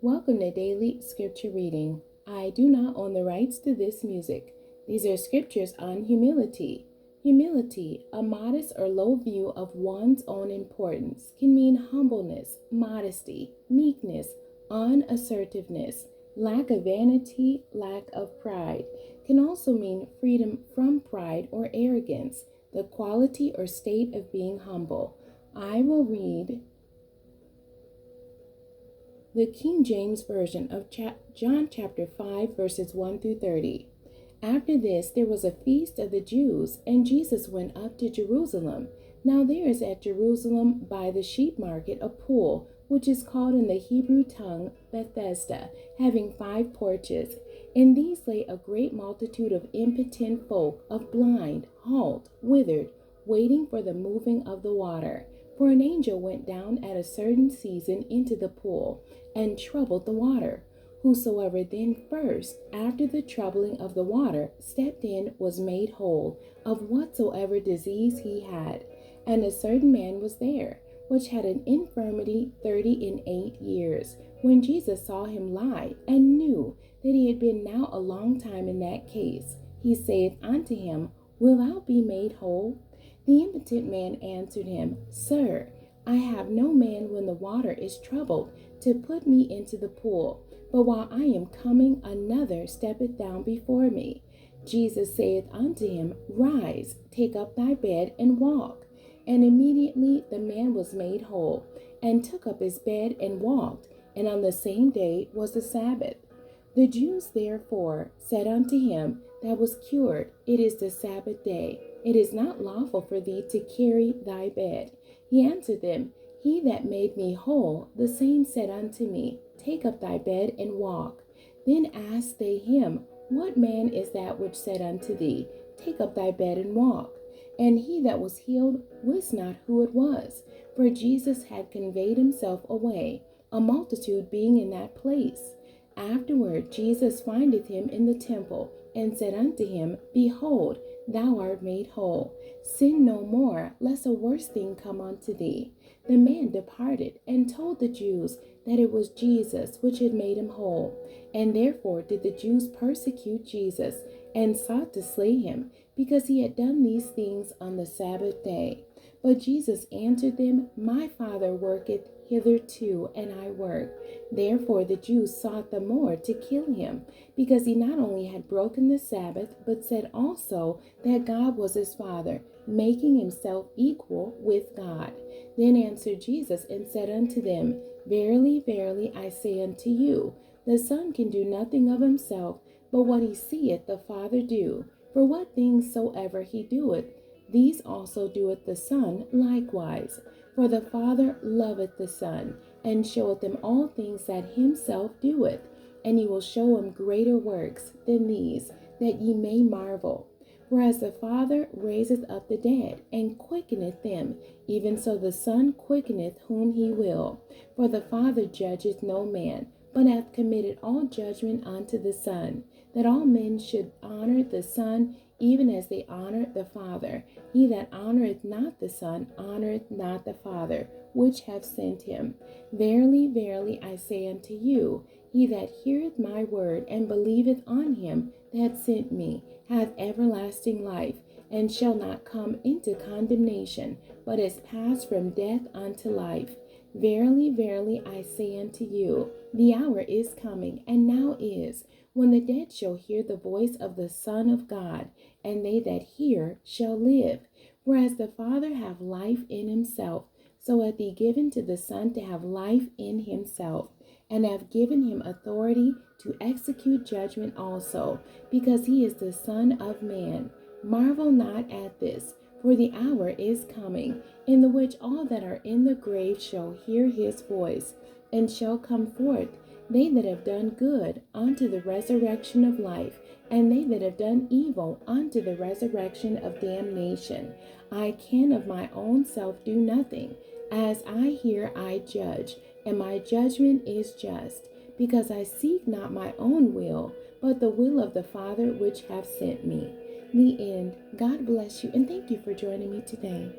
Welcome to Daily Scripture Reading. I do not own the rights to this music. These are scriptures on humility. Humility, a modest or low view of one's own importance, can mean humbleness, modesty, meekness, unassertiveness, lack of vanity, lack of pride. Can also mean freedom from pride or arrogance, the quality or state of being humble. I will read the King James Version of John chapter 5, verses 1 through 30. After this, there was a feast of the Jews, and Jesus went up to Jerusalem. Now there is at Jerusalem by the sheep market a pool, which is called in the Hebrew tongue Bethesda, having 5 porches. In these lay a great multitude of impotent folk, of blind, halt, withered, waiting for the moving of the water. For an angel went down at a certain season into the pool, and troubled the water. Whosoever then first, after the troubling of the water, stepped in was made whole of whatsoever disease he had. And a certain man was there, which had an infirmity 38 years. When Jesus saw him lie, and knew that he had been now a long time in that case, he saith unto him, Wilt thou be made whole? The impotent man answered him, Sir, I have no man when the water is troubled to put me into the pool, but while I am coming, another steppeth down before me. Jesus saith unto him, Rise, take up thy bed, and walk. And immediately the man was made whole, and took up his bed and walked. And on the same day was the Sabbath. The Jews therefore said unto him that was cured, It is the Sabbath day. It is not lawful for thee to carry thy bed. He answered them, He that made me whole, the same said unto me, Take up thy bed and walk. Then asked they him, What man is that which said unto thee, Take up thy bed and walk? And he that was healed wist not who it was, for Jesus had conveyed himself away, a multitude being in that place. Afterward Jesus findeth him in the temple, and said unto him, Behold, thou art made whole. Sin no more, lest a worse thing come unto thee. The man departed, and told the Jews that it was Jesus which had made him whole. And therefore did the Jews persecute Jesus, and sought to slay him, because he had done these things on the Sabbath day. But Jesus answered them, My Father worketh hitherto, and I work. Therefore the Jews sought the more to kill him, because he not only had broken the Sabbath, but said also that God was his Father, making himself equal with God. Then answered Jesus and said unto them, Verily, verily, I say unto you, the Son can do nothing of himself, but what he seeth the Father do. For what things soever he doeth, these also doeth the Son likewise. For the Father loveth the Son, and showeth him all things that himself doeth, and he will show him greater works than these, that ye may marvel. For as the Father raiseth up the dead, and quickeneth them, even so the Son quickeneth whom he will. For the Father judgeth no man, but hath committed all judgment unto the Son, that all men should honor the Son, even as they honor the Father. He that honoreth not the Son honoreth not the Father, which hath sent him. Verily, verily, I say unto you, he that heareth my word, and believeth on him that sent me, hath everlasting life, and shall not come into condemnation, but is passed from death unto life. Verily, verily, I say unto you, the hour is coming, and now is, when the dead shall hear the voice of the Son of God, and they that hear shall live. Whereas the Father hath life in himself, so hath he given to the Son to have life in himself, and hath given him authority to execute judgment also, because he is the Son of Man. Marvel not at this, for the hour is coming, in the which all that are in the grave shall hear his voice, and shall come forth, they that have done good unto the resurrection of life, and they that have done evil unto the resurrection of damnation. I can of my own self do nothing. As I hear, I judge, and my judgment is just, because I seek not my own will, but the will of the Father which hath sent me. The end. God bless you, and thank you for joining me today.